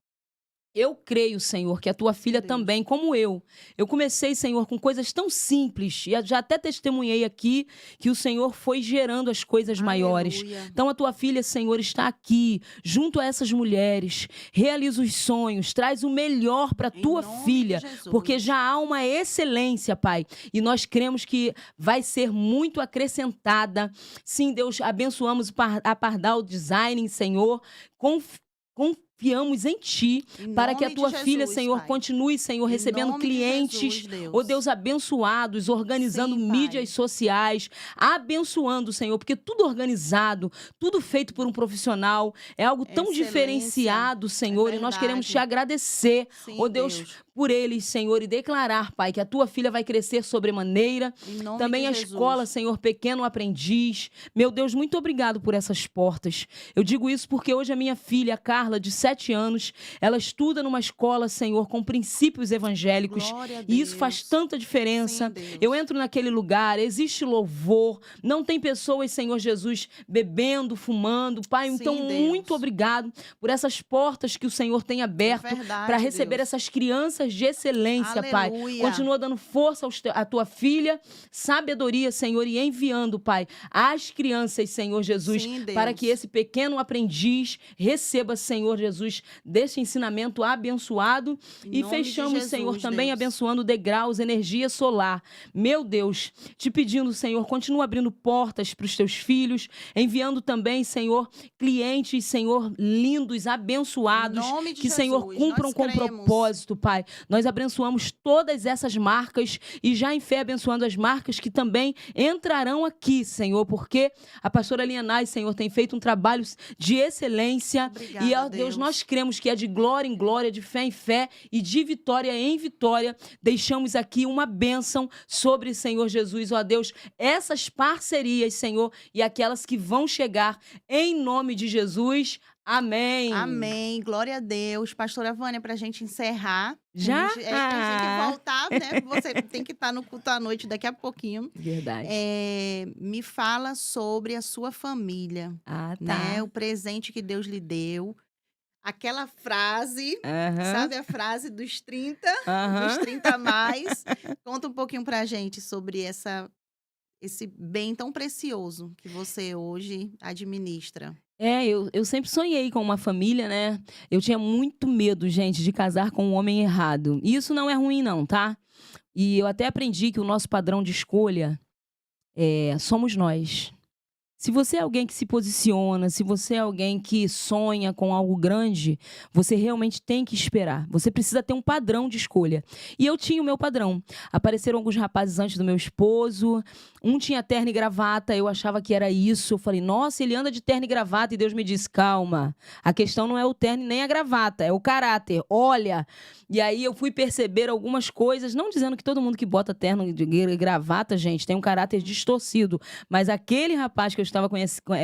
Eu creio, Senhor, que a tua filha Deus. também, como eu. Eu comecei, Senhor, com coisas tão simples. E já até testemunhei aqui que o Senhor foi gerando as coisas maiores. Aleluia. Então, a tua filha, Senhor, está aqui, junto a essas mulheres. Realiza os sonhos, traz o melhor para a Em tua nome de filha. Jesus. Porque já há uma excelência, Pai. E nós cremos que vai ser muito acrescentada. Sim, Deus, abençoamos a Pardal Design, Senhor. Confiamos em Ti, Em para que a nome tua de filha, Jesus, Senhor, Pai. continue, Senhor, Em recebendo nome de clientes, Jesus, Deus. ó Deus, abençoados, organizando Sim, Pai. mídias sociais, abençoando, Senhor, porque tudo organizado, tudo feito por um profissional, é algo tão Excelência. diferenciado, Senhor, e nós queremos te verdade. agradecer, Sim, ó Deus, por eles, Senhor, e declarar, Pai, que a tua filha vai crescer sobremaneira. Em nome Também de a Jesus. escola, Senhor, Pequeno Aprendiz. Meu Deus, muito obrigado por essas portas. Eu digo isso porque hoje a minha filha, Carla, de 7 anos, ela estuda numa escola, Senhor, com princípios evangélicos. Glória a E isso faz Deus. tanta diferença. Sim, Deus. Eu entro naquele lugar, existe louvor, não tem pessoas, Senhor Jesus, bebendo, fumando. Pai, Sim, então Deus. muito obrigado por essas portas que o Senhor tem aberto verdade, para receber Deus. essas crianças de excelência, Pai. Aleluia. Continua dando força à tua filha, sabedoria, Senhor, e enviando, Pai, as crianças, Senhor Jesus, Sim, Deus. para que esse pequeno aprendiz receba, Senhor Jesus, deste ensinamento abençoado. Em E nome de fechamos, Jesus, Senhor, também Deus. abençoando degraus, energia solar. Meu Deus, te pedindo, Senhor, continua abrindo portas para os teus filhos, enviando também, Senhor, clientes, Senhor, lindos, abençoados, Em nome de que, Senhor, Jesus, cumpram nós com cremos. propósito, Pai. Nós abençoamos todas essas marcas e já em fé abençoando as marcas que também entrarão aqui, Senhor, porque a pastora Lianai, Senhor, tem feito um trabalho de excelência. Obrigada, E, ó Deus, nós cremos que é de glória em glória, de fé em fé e de vitória em vitória. Deixamos aqui uma bênção sobre, Senhor Jesus, ó Deus, essas parcerias, Senhor, e aquelas que vão chegar em nome de Jesus. Amém. Amém. Glória a Deus. Pastora Vânia, para a gente encerrar. Já? A gente tem que voltar, né? Você tem que estar no culto à noite daqui a pouquinho. Verdade. Me fala sobre a sua família, Ah, tá. né? O presente que Deus lhe deu. Aquela frase, Aham. sabe a frase dos 30, dos Aham. 30 a mais. Conta um pouquinho pra gente sobre esse bem tão precioso que você hoje administra. Eu sempre sonhei com uma família, né? Eu tinha muito medo, gente, de casar com um homem errado. E isso não é ruim, não, tá? E eu até aprendi que o nosso padrão de escolha somos nós. Se você é alguém que se posiciona, se você é alguém que sonha com algo grande, você realmente tem que esperar. Você precisa ter um padrão de escolha. E eu tinha o meu padrão. Apareceram alguns rapazes antes do meu esposo. Um tinha terno e gravata, eu achava que era isso. Eu falei, nossa, ele anda de terno e gravata. E Deus me disse, calma, a questão não é o terno nem a gravata, é o caráter. Olha. E aí eu fui perceber algumas coisas, não dizendo que todo mundo que bota terno e gravata, gente, tem um caráter distorcido. Mas aquele rapaz que eu estava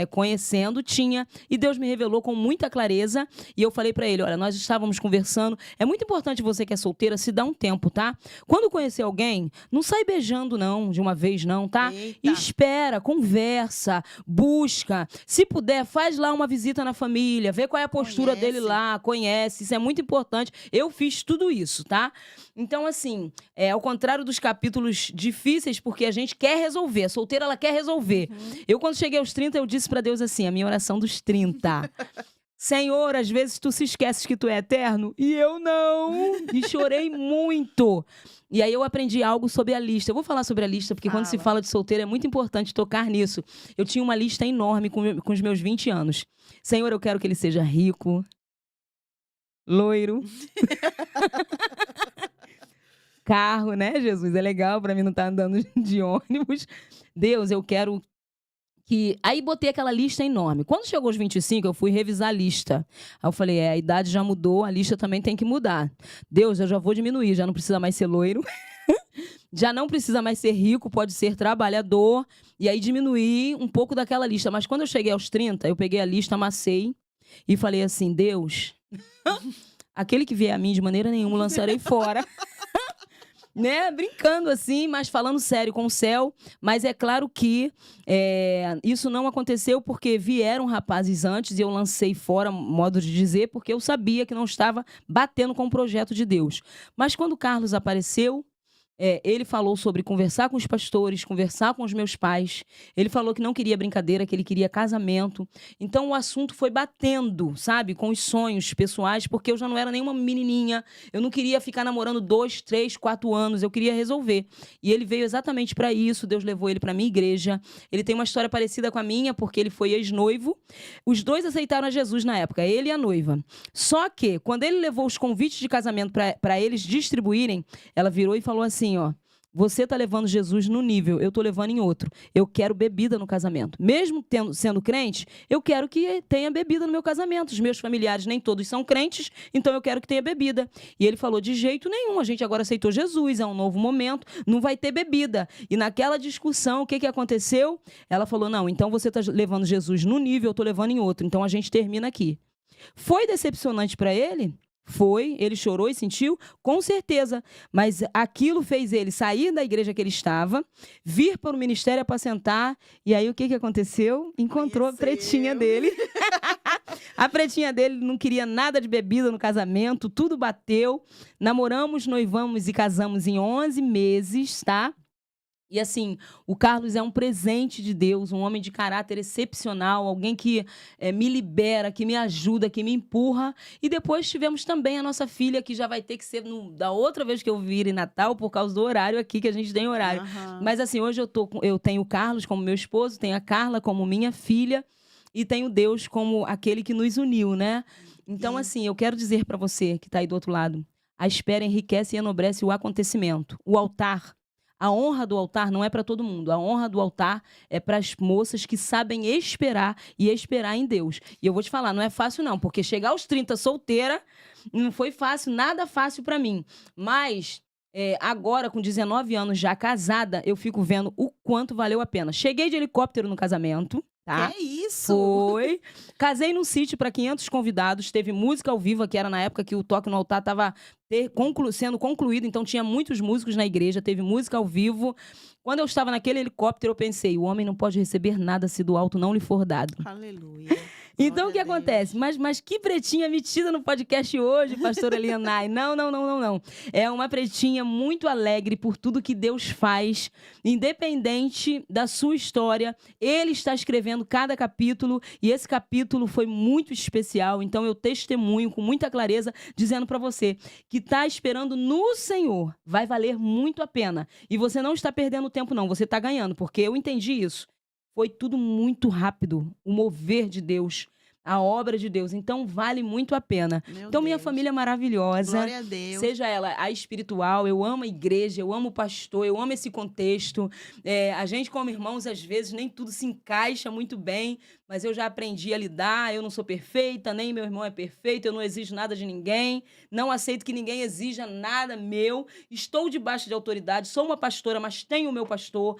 conhecendo tinha, e Deus me revelou com muita clareza, e eu falei pra ele, olha, nós estávamos conversando, é muito importante você que é solteira se dar um tempo, tá? Quando conhecer alguém, não sai beijando não, de uma vez não, tá? Eita. Espera, conversa, busca, se puder, faz lá uma visita na família, vê qual é a postura Conhece. dele lá, conhece, isso é muito importante, eu fiz tudo isso, tá? Então, assim, ao contrário dos capítulos difíceis, porque a gente quer resolver, a solteira ela quer resolver. Eu, quando cheguei aos 30, eu disse pra Deus assim, a minha oração dos 30. Senhor, às vezes tu se esqueces que tu é eterno e eu não. E chorei muito. E aí eu aprendi algo sobre a lista. Eu vou falar sobre a lista, porque quando se fala de solteiro é muito importante tocar nisso. Eu tinha uma lista enorme com os meus 20 anos. Senhor, eu quero que ele seja rico, loiro, carro, né, Jesus? É legal pra mim não estar andando de ônibus. Deus, eu quero que... Aí botei aquela lista enorme. Quando chegou aos 25, eu fui revisar a lista. Aí eu falei, a idade já mudou, a lista também tem que mudar. Deus, eu já vou diminuir, já não precisa mais ser loiro. Já não precisa mais ser rico, pode ser trabalhador. E aí diminuí um pouco daquela lista. Mas quando eu cheguei aos 30, eu peguei a lista, amassei e falei assim, Deus, aquele que vier a mim de maneira nenhuma lançarei fora. né? Brincando assim, mas falando sério com o céu. Mas é claro que isso não aconteceu porque vieram rapazes antes e eu lancei fora, modo de dizer, porque eu sabia que não estava batendo com o projeto de Deus. Mas quando o Carlos apareceu, ele falou sobre conversar com os pastores, conversar com os meus pais. Ele falou que não queria brincadeira, que ele queria casamento. Então o assunto foi batendo, sabe, com os sonhos pessoais, porque eu já não era nenhuma menininha. Eu não queria ficar namorando 2, 3, 4 anos. Eu queria resolver. E ele veio exatamente para isso. Deus levou ele para minha igreja. Ele tem uma história parecida com a minha, porque ele foi ex-noivo. Os dois aceitaram a Jesus na época, ele e a noiva. Só que, quando ele levou os convites de casamento para eles distribuírem, ela virou e falou assim, ó, você tá levando Jesus num nível, eu tô levando em outro. Eu quero bebida no casamento. Mesmo sendo crente, eu quero que tenha bebida no meu casamento. Os meus familiares nem todos são crentes, então eu quero que tenha bebida. E ele falou, de jeito nenhum, a gente agora aceitou Jesus, é um novo momento, não vai ter bebida. E naquela discussão, o que aconteceu? Ela falou, não, então você tá levando Jesus num nível, eu tô levando em outro, então a gente termina aqui. Foi decepcionante para ele? Foi, ele chorou e sentiu, com certeza, mas aquilo fez ele sair da igreja que ele estava, vir para o ministério apacentar, e aí o que aconteceu? Encontrou a pretinha dele. A pretinha dele não queria nada de bebida no casamento, tudo bateu, namoramos, noivamos e casamos em 11 meses, tá? E assim, o Carlos é um presente de Deus, um homem de caráter excepcional, alguém que me libera, que me ajuda, que me empurra. E depois tivemos também a nossa filha, que já vai ter que ser da outra vez que eu vir em Natal, por causa do horário aqui, que a gente tem horário. Aham. Mas assim, hoje eu tenho o Carlos como meu esposo, tenho a Carla como minha filha e tenho Deus como aquele que nos uniu, né? Então, assim, eu quero dizer para você que está aí do outro lado, a espera enriquece e enobrece o acontecimento. O altar. A honra do altar não é para todo mundo. A honra do altar é para as moças que sabem esperar e esperar em Deus. E eu vou te falar, não é fácil não, porque chegar aos 30 solteira não foi fácil, nada fácil para mim. Mas agora, com 19 anos já casada, eu fico vendo o quanto valeu a pena. Cheguei de helicóptero no casamento, tá? Que isso? Foi. Casei num sítio para 500 convidados, teve música ao vivo, que era na época que o Toque no Altar estava sendo concluído, então tinha muitos músicos na igreja, teve música ao vivo. Quando eu estava naquele helicóptero, eu pensei, o homem não pode receber nada se do alto não lhe for dado. Aleluia. Então, o que Glória a Deus. acontece? Mas que pretinha metida no podcast hoje, pastora Elianai. Não. É uma pretinha muito alegre por tudo que Deus faz, independente da sua história. Ele está escrevendo cada capítulo e esse capítulo foi muito especial. Então, eu testemunho com muita clareza, dizendo para você que está esperando no Senhor. Vai valer muito a pena. E você não está perdendo tempo, não. Você está ganhando, porque eu entendi isso. Foi tudo muito rápido, o mover de Deus, a obra de Deus. Então, vale muito a pena. Então, minha família é maravilhosa. Glória a Deus. Seja ela a espiritual, eu amo a igreja, eu amo o pastor, eu amo esse contexto. A gente, como irmãos, às vezes, nem tudo se encaixa muito bem, mas eu já aprendi a lidar, eu não sou perfeita, nem meu irmão é perfeito, eu não exijo nada de ninguém, não aceito que ninguém exija nada meu, estou debaixo de autoridade, sou uma pastora, mas tenho o meu pastor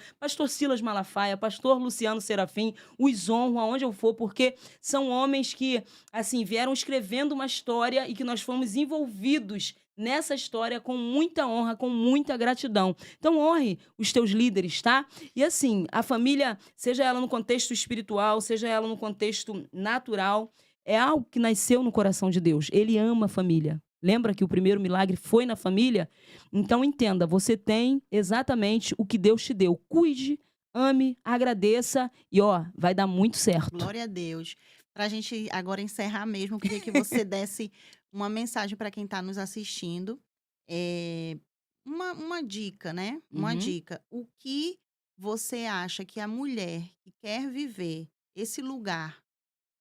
Silas Malafaia, pastor Luciano Serafim, os honro aonde eu for, porque são homens que, assim, vieram escrevendo uma história e que nós fomos envolvidos nessa história com muita honra, com muita gratidão. Então, honre os teus líderes, tá? E assim, a família, seja ela no contexto espiritual, seja ela no contexto natural, é algo que nasceu no coração de Deus. Ele ama a família. Lembra que o primeiro milagre foi na família? Então, entenda, você tem exatamente o que Deus te deu. Cuide, ame, agradeça e, vai dar muito certo. Glória a Deus. Para a gente agora encerrar mesmo, eu queria que você desse uma mensagem para quem está nos assistindo. Uma dica, né? Uma Uhum. dica. O que você acha que a mulher que quer viver esse lugar,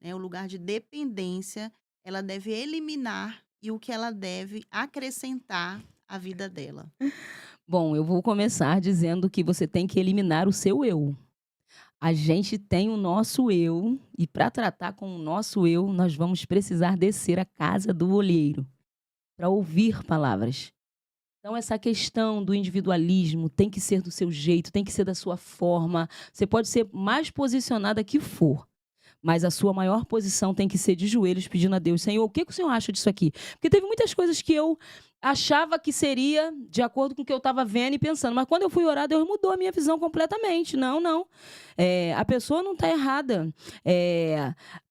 né, o lugar de dependência, ela deve eliminar e o que ela deve acrescentar à vida dela? Bom, eu vou começar dizendo que você tem que eliminar o seu eu. A gente tem o nosso eu, e para tratar com o nosso eu, nós vamos precisar descer à casa do olheiro, para ouvir palavras. Então, essa questão do individualismo tem que ser do seu jeito, tem que ser da sua forma. Você pode ser mais posicionada que for, mas a sua maior posição tem que ser de joelhos pedindo a Deus, Senhor, o que o Senhor acha disso aqui? Porque teve muitas coisas que eu achava que seria de acordo com o que eu estava vendo e pensando, mas quando eu fui orar, Deus mudou a minha visão completamente. Não, não. A pessoa não está errada.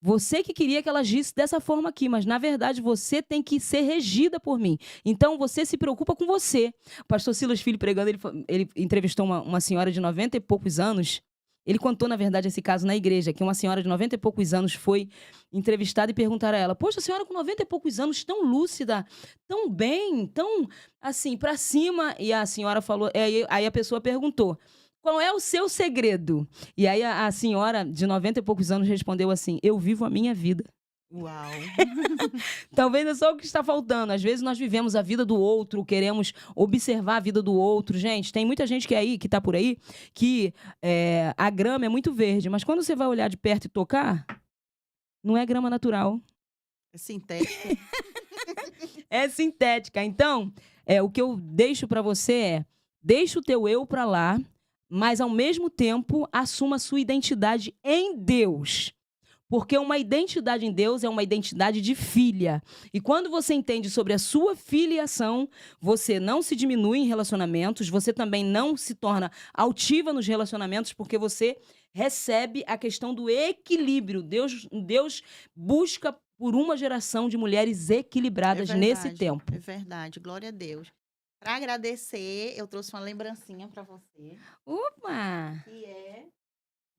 Você que queria que ela agisse dessa forma aqui, mas na verdade você tem que ser regida por mim. Então você se preocupa com você. O pastor Silas Filho pregando, ele entrevistou uma senhora de 90 e poucos anos. Ele contou, na verdade, esse caso na igreja, que uma senhora de 90 e poucos anos foi entrevistada e perguntaram a ela: poxa, a senhora com 90 e poucos anos, tão lúcida, tão bem, tão assim, pra cima. E a senhora falou, aí a pessoa perguntou: qual é o seu segredo? E aí a senhora de 90 e poucos anos respondeu assim: eu vivo a minha vida. Uau! Talvez é só o que está faltando. Às vezes nós vivemos a vida do outro, queremos observar a vida do outro. Gente, tem muita gente que está por aí, que a grama é muito verde, mas quando você vai olhar de perto e tocar, não é grama natural. É sintético. É sintética. Então, o que eu deixo para você deixa o teu eu para lá, mas ao mesmo tempo assuma a sua identidade em Deus. Porque uma identidade em Deus é uma identidade de filha. E quando você entende sobre a sua filiação, você não se diminui em relacionamentos, você também não se torna altiva nos relacionamentos, porque você recebe a questão do equilíbrio. Deus busca por uma geração de mulheres equilibradas nesse tempo. É verdade, glória a Deus. Para agradecer, eu trouxe uma lembrancinha para você. Opa! Que é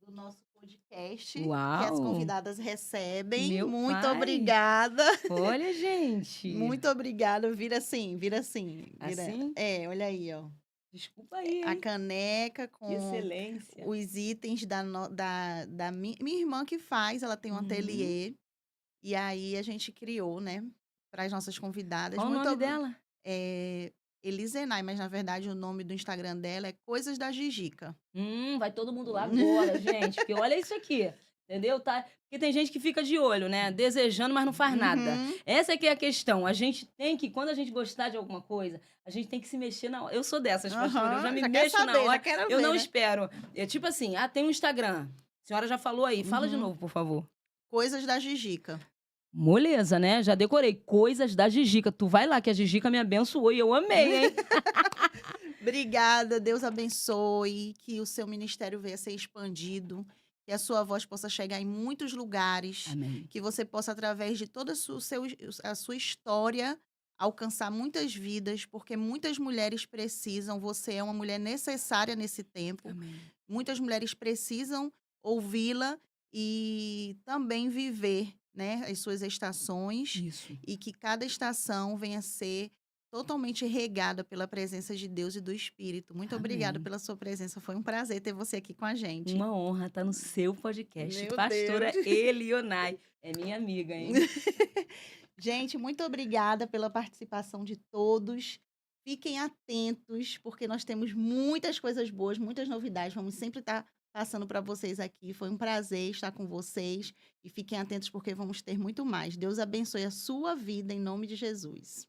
do nosso podcast. Uau! Que as convidadas recebem. Meu Muito pai. obrigada. Olha, gente. Muito obrigada. Vira assim. Assim? Olha aí, ó. Desculpa aí, A hein? caneca com Excelência. os itens da minha irmã que faz. Ela tem um ateliê. E aí a gente criou, né? Para as nossas convidadas. Qual o nome dela? Elisenay, mas na verdade o nome do Instagram dela é Coisas da Gigica. Vai todo mundo lá agora, gente. Porque olha isso aqui. Entendeu? Tá? Porque tem gente que fica de olho, né? Desejando, mas não faz nada. Essa é que é a questão. A gente tem que, quando a gente gostar de alguma coisa, a gente tem que se mexer na hora. Eu sou dessas, pastora. Eu já me mexo na hora. Eu não espero. É tipo assim, tem um Instagram. A senhora já falou aí. Fala de novo, por favor. Coisas da Gigica. Moleza, né? Já decorei. Coisas da Gigica. Tu vai lá, que a Gigica me abençoou e eu amei, hein? Obrigada. Deus abençoe. Que o seu ministério venha a ser expandido. Que a sua voz possa chegar em muitos lugares. Amém. Que você possa, através de toda a sua história, alcançar muitas vidas. Porque muitas mulheres precisam. Você é uma mulher necessária nesse tempo. Amém. Muitas mulheres precisam ouvi-la e também viver, né, as suas estações. Isso. E que cada estação venha a ser totalmente regada pela presença de Deus e do Espírito. Muito obrigada pela sua presença. Foi um prazer ter você aqui com a gente. Uma honra estar no seu podcast. Meu Pastora Deus. Elionay. É minha amiga, hein? Gente, muito obrigada pela participação de todos. Fiquem atentos, porque nós temos muitas coisas boas, muitas novidades. Vamos sempre estar passando para vocês aqui. Foi um prazer estar com vocês. E fiquem atentos, porque vamos ter muito mais. Deus abençoe a sua vida, em nome de Jesus.